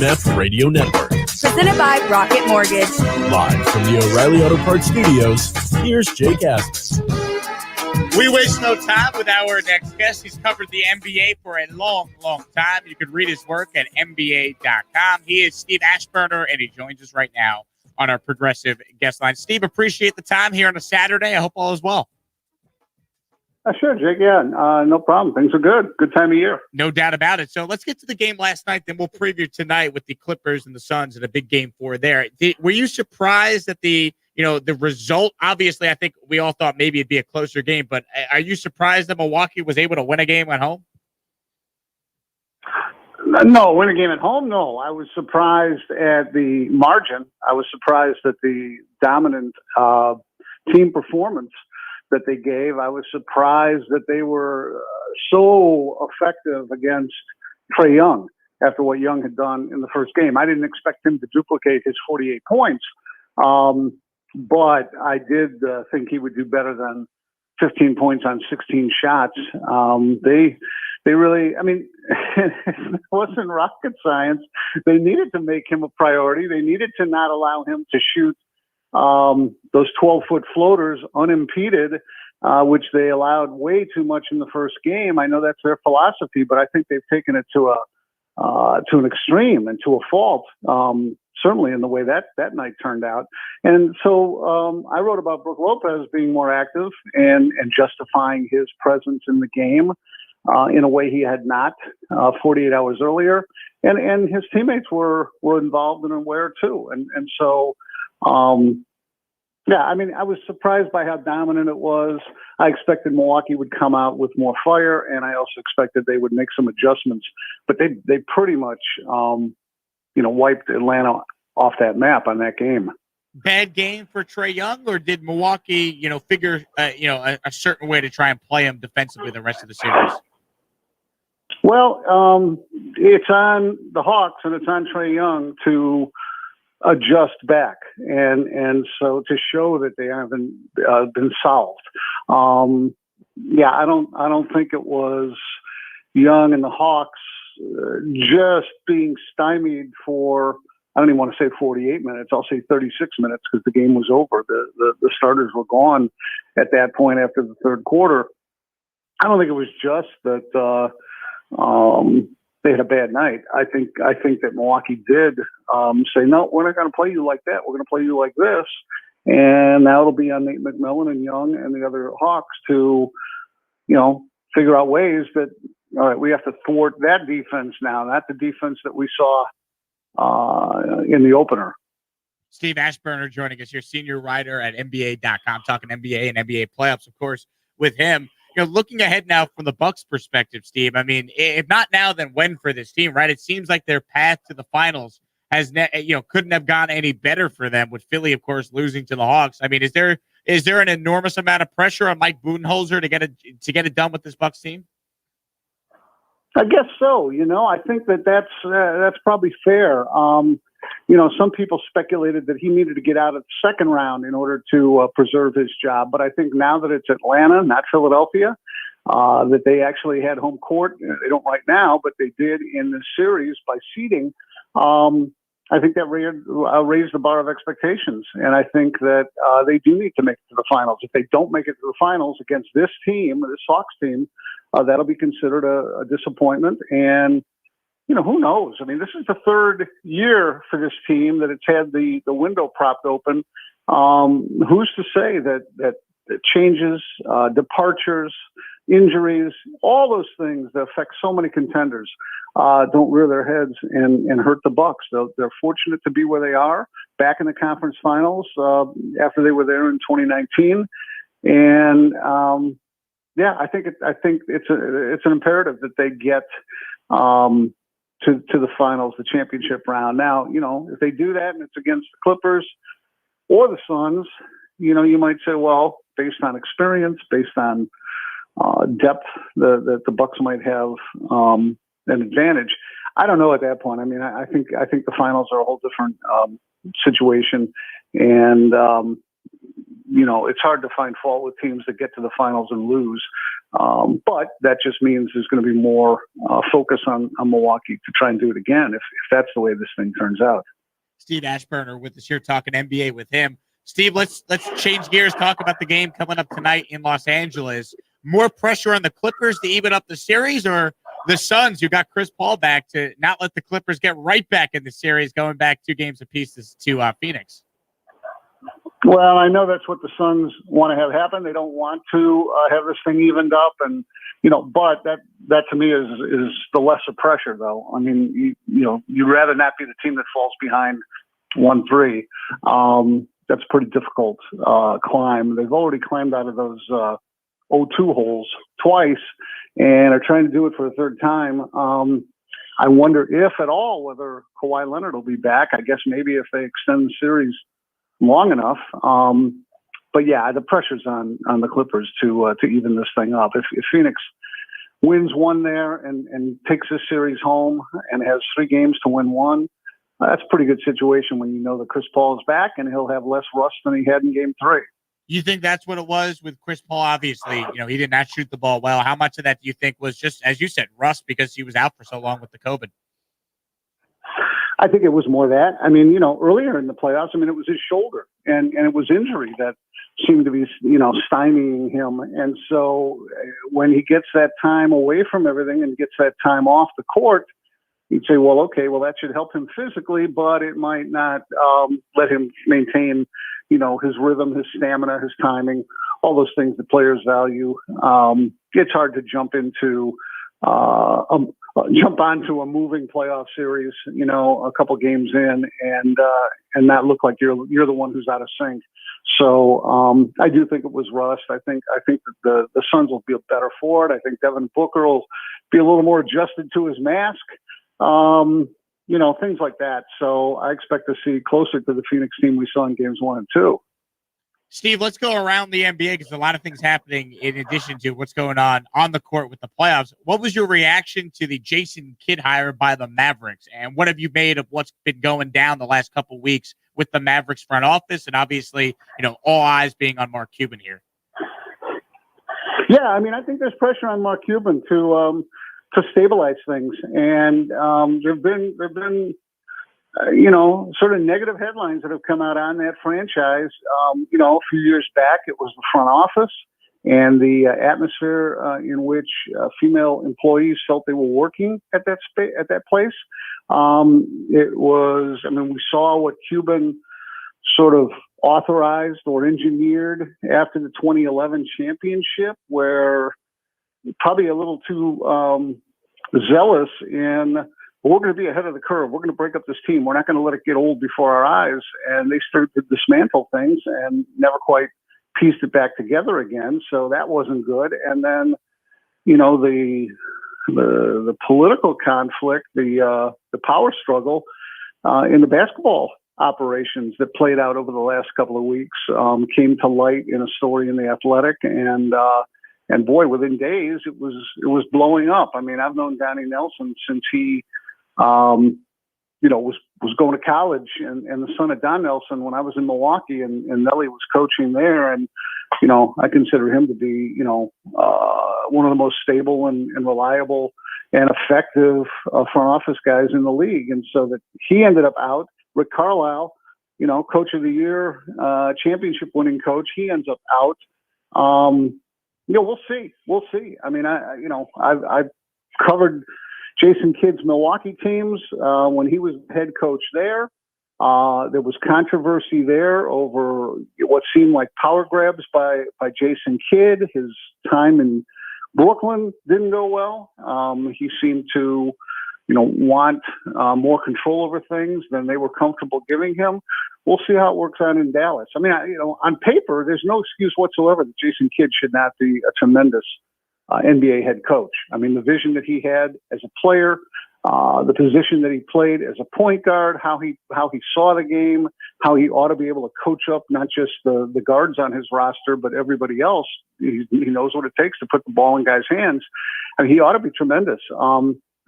MF Radio Network. Presented by Rocket Mortgage. Live from the O'Reilly Auto Parts Studios, here's Jake Asman. We waste no time with our next guest. He's covered the NBA for a long, long time. You can read his work at NBA.com. He is Steve Aschburner, and he joins us right now on our progressive guest line. Steve, appreciate the time here on a Saturday. I hope all is well. Sure, Jake. Yeah, no problem. Things are good. Good time of year. No doubt about it. So let's get to the game last night, then we'll preview tonight with the Clippers and the Suns and a big game four there. Were you surprised at the result? Obviously, I think we all thought maybe it'd be a closer game, but are you surprised that Milwaukee was able to win a game at home? No, win a game at home? No. I was surprised at the margin. I was surprised at the dominant team performance that they gave. I was surprised that they were so effective against Trae Young after what Young had done in the first game. I didn't expect him to duplicate his 48 points, but I did think he would do better than 15 points on 16 shots. They really, I mean, it wasn't rocket science. They needed to make him a priority. They needed to not allow him to shoot those 12-foot floaters unimpeded, which they allowed way too much in the first game. I know that's their philosophy, but I think they've taken it to an extreme and to a fault, certainly in the way that night turned out. And so I wrote about Brook Lopez being more active and justifying his presence in the game in a way he had not 48 hours earlier. And his teammates were involved and aware too. And so, yeah, I mean, I was surprised by how dominant it was. I expected Milwaukee would come out with more fire, and I also expected they would make some adjustments. But they pretty much, wiped Atlanta off that map on that game. Bad game for Trae Young, or did Milwaukee, figure, a certain way to try and play him defensively the rest of the series? Well, it's on the Hawks and it's on Trae Young to adjust back, and so to show that they haven't been solved. Yeah, I don't think it was Young and the Hawks just being stymied for, I don't even want to say 48 minutes. I'll say 36 minutes because the game was over. The starters were gone at that point after the third quarter. I don't think it was just that they had a bad night. I think that Milwaukee did say, no, we're not going to play you like that. We're going to play you like this. And now it'll be on Nate McMillan and Young and the other Hawks to, figure out ways that, all right, we have to thwart that defense now, not the defense that we saw in the opener. Steve Aschburner joining us here, senior writer at NBA.com, talking NBA and NBA playoffs, of course, with him. Looking ahead now from the Bucks' perspective, Steve, I mean, if not now, then when for this team, right? It seems like their path to the finals has, couldn't have gone any better for them, with Philly, of course, losing to the Hawks. I mean, is there an enormous amount of pressure on Mike Budenholzer to get it done with this Bucks team? I guess so. I think that's probably fair. Some people speculated that he needed to get out of the second round in order to preserve his job. But I think now that it's Atlanta, not Philadelphia, that they actually had home court. They don't right now, but they did in the series by seeding. I think that raised the bar of expectations. And I think that they do need to make it to the finals. If they don't make it to the finals against this team, this Hawks team, that'll be considered a disappointment. And who knows? I mean, this is the third year for this team that it's had the window propped open. Who's to say that changes, departures, injuries, all those things that affect so many contenders don't rear their heads and hurt the Bucks. They're fortunate to be where they are, back in the conference finals after they were there in 2019. And yeah, I think it's an imperative that they get to the finals, the championship round. Now, if they do that and it's against the Clippers or the Suns, you might say, well, based on experience, based on depth, the Bucks might have an advantage. I don't know at that point. I mean, I think the finals are a whole different situation, and it's hard to find fault with teams that get to the finals and lose. But that just means there's going to be more focus on Milwaukee to try and do it again if that's the way this thing turns out. Steve Aschburner with us here talking NBA with him. Steve, let's change gears, talk about the game coming up tonight in Los Angeles. More pressure on the Clippers to even up the series, or the Suns, who got Chris Paul back, to not let the Clippers get right back in the series, going back 2 games apiece to Phoenix? Well, I know that's what the Suns want to have happen. They don't want to have this thing evened up, and but that to me is the lesser pressure, though. I mean, you'd rather not be the team that falls behind 1-3. That's a pretty difficult climb. They've already climbed out of those 0-2 holes twice, and are trying to do it for a third time. I wonder if at all whether Kawhi Leonard will be back. I guess maybe if they extend the series long enough. But yeah, the pressure's on the Clippers to even this thing up. If Phoenix wins one there and takes this series home and has 3 games to win one, that's a pretty good situation when you know that Chris Paul is back and he'll have less rust than he had in Game 3. You think that's what it was with Chris Paul? Obviously, he did not shoot the ball well. How much of that do you think was just, as you said, rust because he was out for so long with the COVID? I think it was more that. I mean, earlier in the playoffs, it was his shoulder and it was injury that seemed to be, stymieing him. And so when he gets that time away from everything and gets that time off the court, you'd say, well, okay, that should help him physically, but it might not let him maintain, his rhythm, his stamina, his timing, all those things that players value. It's hard to jump onto a moving playoff series, a couple games in and not look like you're the one who's out of sync. So I do think it was rust. I think that the Suns will be better for it. I think Devin Booker will be a little more adjusted to his mask. Things like that. So I expect to see closer to the Phoenix team we saw in games 1 and 2. Steve, let's go around the NBA because a lot of things happening in addition to what's going on the court with the playoffs. What was your reaction to the Jason Kidd hire by the Mavericks? And what have you made of what's been going down the last couple of weeks with the Mavericks front office? And obviously, all eyes being on Mark Cuban here. Yeah, I think there's pressure on Mark Cuban to stabilize things. And there've been sort of negative headlines that have come out on that franchise. A few years back, it was the front office and the atmosphere in which female employees felt they were working at that place. It was, we saw what Cuban sort of authorized or engineered after the 2011 championship, where probably a little too zealous in, we're going to be ahead of the curve. We're going to break up this team. We're not going to let it get old before our eyes. And they started to dismantle things and never quite pieced it back together again. So that wasn't good. And then, the political conflict, the power struggle in the basketball operations that played out over the last couple of weeks came to light in a story in The Athletic. And boy, within days, it was blowing up. I've known Donnie Nelson since he, was going to college and the son of Don Nelson when I was in Milwaukee and Nelly was coaching there. And, I consider him to be, one of the most stable and reliable and effective front office guys in the league. And so that he ended up out. Rick Carlisle, coach of the year, championship winning coach, he ends up out. We'll see. I've covered Jason Kidd's Milwaukee teams when he was head coach there. There was controversy there over what seemed like power grabs by Jason Kidd. His time in Brooklyn didn't go well. He seemed to, want more control over things than they were comfortable giving him. We'll see how it works out in Dallas. On paper, there's no excuse whatsoever that Jason Kidd should not be a tremendous NBA head coach. The vision that he had as a player, the position that he played as a point guard, how he saw the game, how he ought to be able to coach up not just the guards on his roster, but everybody else. He knows what it takes to put the ball in guys' hands. He ought to be tremendous.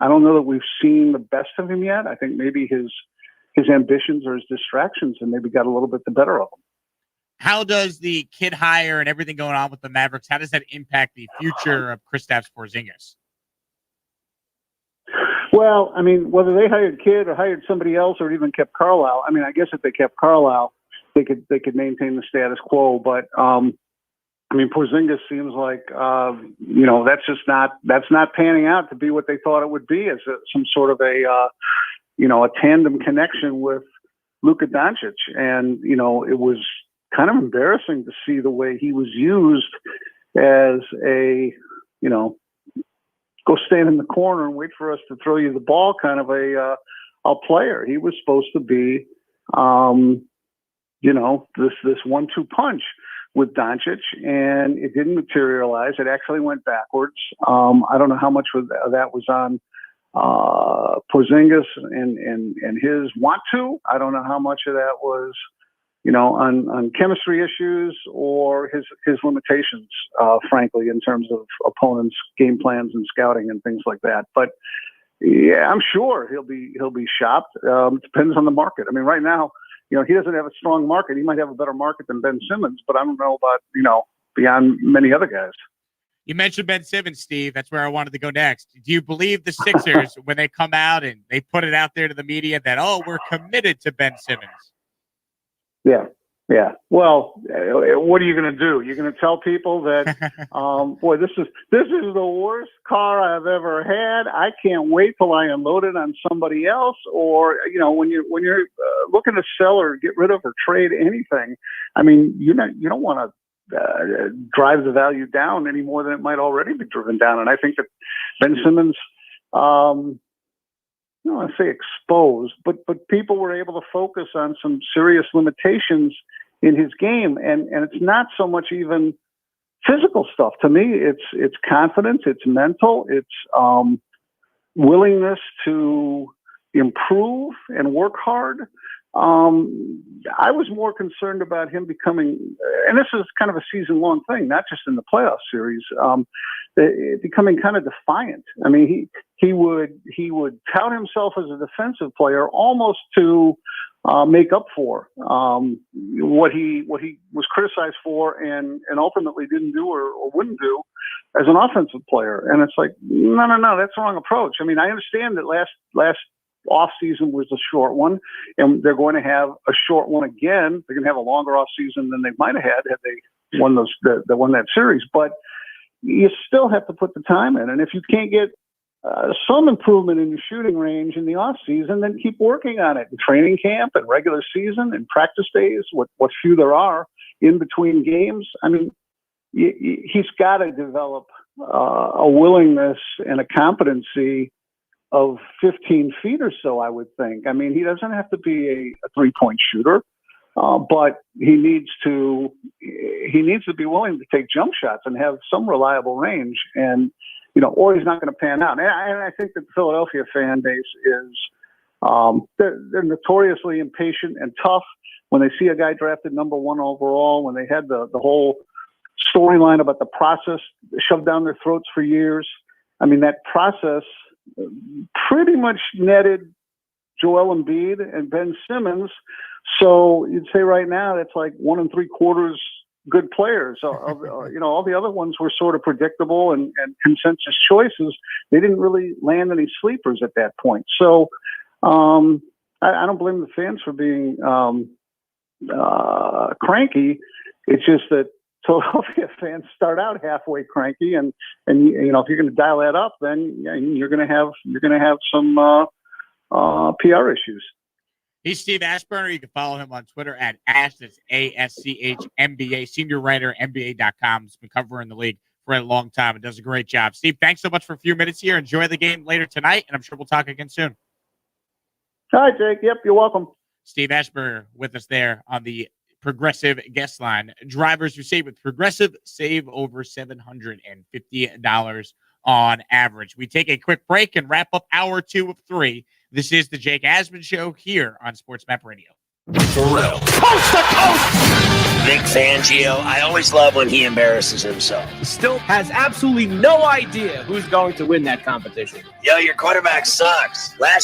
I don't know that we've seen the best of him yet. I think maybe his ambitions or his distractions and maybe got a little bit the better of him. how does the kid hire and everything going on with the Mavericks, how does that impact the future of Kristaps Porzingis? Well, I mean, whether they hired Kidd or hired somebody else or even kept Carlisle, I mean, I guess if they kept Carlisle, they could maintain the status quo. But I mean, Porzingis seems like that's not panning out to be what they thought it would be as some sort of a tandem connection with Luka Doncic, and it was kind of embarrassing to see the way he was used as a go stand in the corner and wait for us to throw you the ball kind of a player. He was supposed to be this 1-2 punch with Doncic, and it didn't materialize. It actually went backwards. I don't know how much of that was on Porzingis and his want to. I don't know how much of that was, on chemistry issues or his limitations, frankly, in terms of opponents' game plans and scouting and things like that. But yeah, I'm sure he'll be shopped. It depends on the market. I mean, right now, he doesn't have a strong market. He might have a better market than Ben Simmons, but I don't know about, beyond many other guys. You mentioned Ben Simmons, Steve. That's where I wanted to go next. Do you believe the Sixers, when they come out and they put it out there to the media that, we're committed to Ben Simmons? Yeah. Well, what are you going to do? You're going to tell people that, boy, this is the worst car I've ever had. I can't wait till I unload it on somebody else. Or, when you're looking to sell or get rid of or trade anything, I mean, you don't want to drive the value down any more than it might already be driven down. And I think that Ben Simmons, I don't want to say exposed, but people were able to focus on some serious limitations in his game. And it's not so much even physical stuff. To me, it's confidence, it's mental, it's willingness to improve and work hard. I was more concerned about him becoming, and this is kind of a season-long thing, not just in the playoff series, becoming kind of defiant. I mean, he would tout himself as a defensive player almost to make up for what he was criticized for and ultimately didn't do or wouldn't do as an offensive player. And it's like, no, that's the wrong approach. I mean, I understand that last off season was a short one, and they're going to have a short one again. They're going to have a longer off season than they might have had they won won that series. But you still have to put the time in, and if you can't get some improvement in your shooting range in the off season, then keep working on it in training camp and regular season and practice days, what few there are in between games. I mean, he's got to develop a willingness and a competency of 15 feet or so, I would think. I mean, he doesn't have to be a three-point shooter, but he needs to be willing to take jump shots and have some reliable range, and or he's not going to pan out. And I think that the Philadelphia fan base is they're notoriously impatient and tough when they see a guy drafted number 1 overall. When they had the whole storyline about the process shoved down their throats for years. I mean, that process pretty much netted Joel Embiid and Ben Simmons. So you'd say right now that's like 1 3/4 good players. All the other ones were sort of predictable and consensus choices. They didn't really land any sleepers at that point. So I don't blame the fans for being cranky. It's just that Philadelphia fans start out halfway cranky, and if you're going to dial that up, then you're going to have some PR issues. He's Steve Aschburner. You can follow him on Twitter at Ash. That's ASCHMBA, senior writer at NBA.com. He's been covering the league for a long time and does a great job. Steve, thanks so much for a few minutes here. Enjoy the game later tonight, and I'm sure we'll talk again soon. All right, Jake. Yep, you're welcome. Steve Aschburner with us there on the Progressive guest line. Drivers who save with Progressive save over $750 on average. We take a quick break and wrap up hour 2 of 3. This is the Jake Asman Show here on Sports Map Radio. For real. Coast to coast! Vic Fangio, I always love when he embarrasses himself. Still has absolutely no idea who's going to win that competition. Yo, your quarterback sucks. Last